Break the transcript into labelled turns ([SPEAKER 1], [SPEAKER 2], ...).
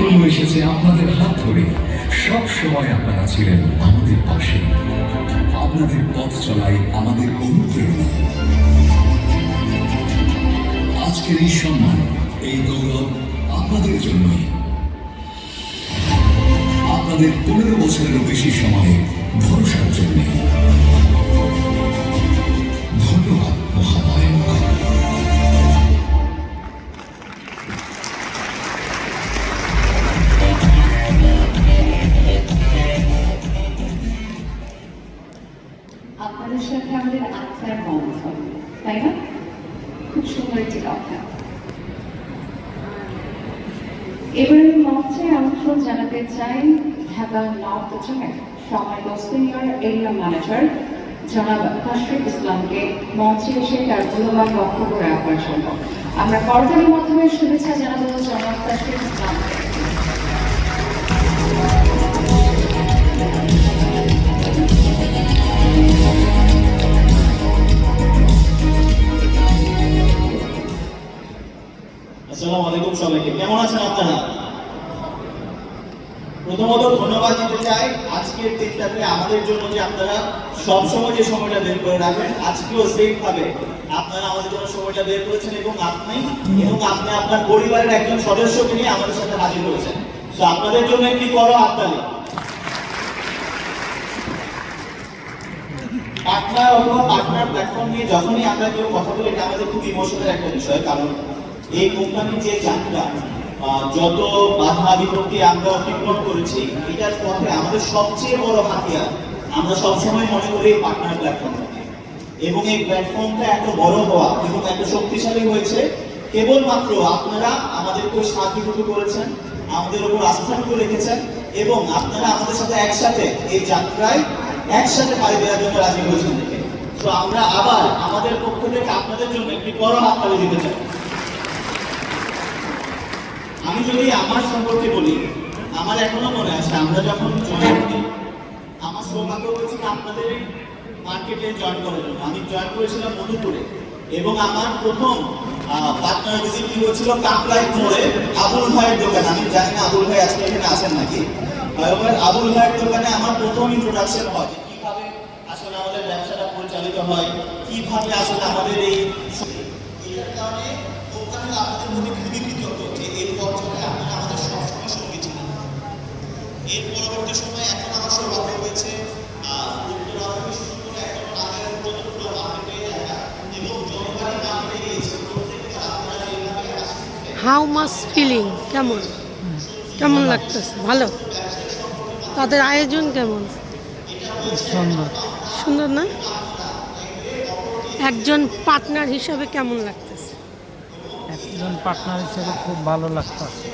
[SPEAKER 1] সাফল্য এসেছে আপনাদের হাত ধরে। সব সময় আপনারা ছিলেন আমাদের পাশে। আপনাদের পথ চলায় আমাদের অনুপ্রেরণা। আজকের এই সম্মান, এই গৌরব আপনাদের জন্যই। আপনাদের 15 বছরেরও বেশি সময়ে ভরসার জন্য ধন্যবাদ মহানায়ক।
[SPEAKER 2] আপনাদের সাথে আমাদের আত্মার বন্ধ, তাই না? খুব সুন্দর একটি কথা। এবারে মঞ্চে আমন্ত্রণ জানাতে চাই ঢাকা নর্থ জোনের সম্মানিত সিনিয়র এরিয়া ম্যানেজার জনাব তাশরিফ ইসলামকে মঞ্চে এসে তার মূল্যবান বক্তব্য রাখার জন্য আমরা করতালির মাধ্যমে শুভেচ্ছা জানাবো জনাব তাশরিফ ইসলামকে।
[SPEAKER 3] আসসালামু আলাইকুম সবাইকে, কেমন আছেন আপনারা? প্রথমত ধন্যবাদ দিতে চাই আজকের দিনটাতে আমাদের জন্য, যে আপনারা সবসময় যে সময়টা বের করে রাখেন, আজকেও সেম ভাবে আপনারা আমাদের জন্য সময়টা বের করেছেন এবং আপনি আপনার পরিবারের একজন সদস্যকে নিয়ে আমাদের সাথে হাজির হয়েছেন। তো আপনাদের জন্য একটি বড় হাততালি। পার্টনার অথবা পার্টনার প্ল্যাটফর্ম নিয়ে যখনই আমরা কেউ কথা বলি, এটা আমাদের খুব ইমোশনাল একটা বিষয়, কারণ এই কোম্পানির যে যাত্রা, যত বাধা বিপত্তি আমরা অতিক্রম করেছি, এটার পথে আমাদের সবচেয়ে বড় হাতিয়ার আমরা সবসময় মনে করি পার্টনার প্ল্যাটফর্ম। এবং এই প্ল্যাটফর্মটা এত বড় হওয়া এবং এত শক্তিশালী হয়েছে কেবলমাত্র আপনারা আমাদেরকে সাহায্য করেছেন, আমাদের উপর আস্থা রেখেছেন এবং আপনারা আমাদের সাথে একসাথে এই যাত্রায় একসাথে পাড়ি দেওয়ার জন্য রাজি হয়েছেন। তো আমরা আবার আমাদের পক্ষ থেকে আপনাদের জন্য একটি বড় হাততালি দিতে চাই। আমি যদি আমার সম্পর্কে বলি, আমার এখনো মনে আছে আমরা যখন জয়েন করি, আমার সৌভাগ্য হয়েছিল আপনাদের মার্কেটে জয়েন করার জন্য। আমি জয়েন করেছিলাম মধুপুরে এবং আমার প্রথম পার্টনার ভিজিট হয়েছিল কাকলাই মোড়ে আবুল ভাইয়ের দোকানে। আমি জানি না আবুল ভাই আজকে এখানে আছেন নাকি। আবুল ভাইয়ের দোকানে আমার প্রথম ইন্ট্রোডাকশন হয়, কিভাবে আসলে আমাদের ব্যবসাটা পরিচালিত হয়, কিভাবে আসলে আমাদের এটার কারণে ওখানে আপনাদের মধ্যে খুবই কৃতজ্ঞ যে এই পর্যায়ে আপনারা আমাদের সবসময় সঙ্গী ছিলেন। এর পরবর্তী সময় এখন আমার সৌভাগ্য হয়েছে উত্তরা থেকে শুরু করে এখন ঢাকার পুরো মার্কেটে এবং জনগণের মার্কেটে গিয়েছে। প্রত্যেকটা আপনারা এইভাবে আসছেন।
[SPEAKER 4] হাউ মাস ফিলিং, কেমন কেমন লাগতেছে? ভালো। তাদের আয়োজন কেমন?
[SPEAKER 5] সুন্দর।
[SPEAKER 4] সুন্দর না? একজন পার্টনার হিসাবে কেমন লাগতেছে?
[SPEAKER 5] একজন পার্টনার হিসেবে খুব ভালো লাগতেছে।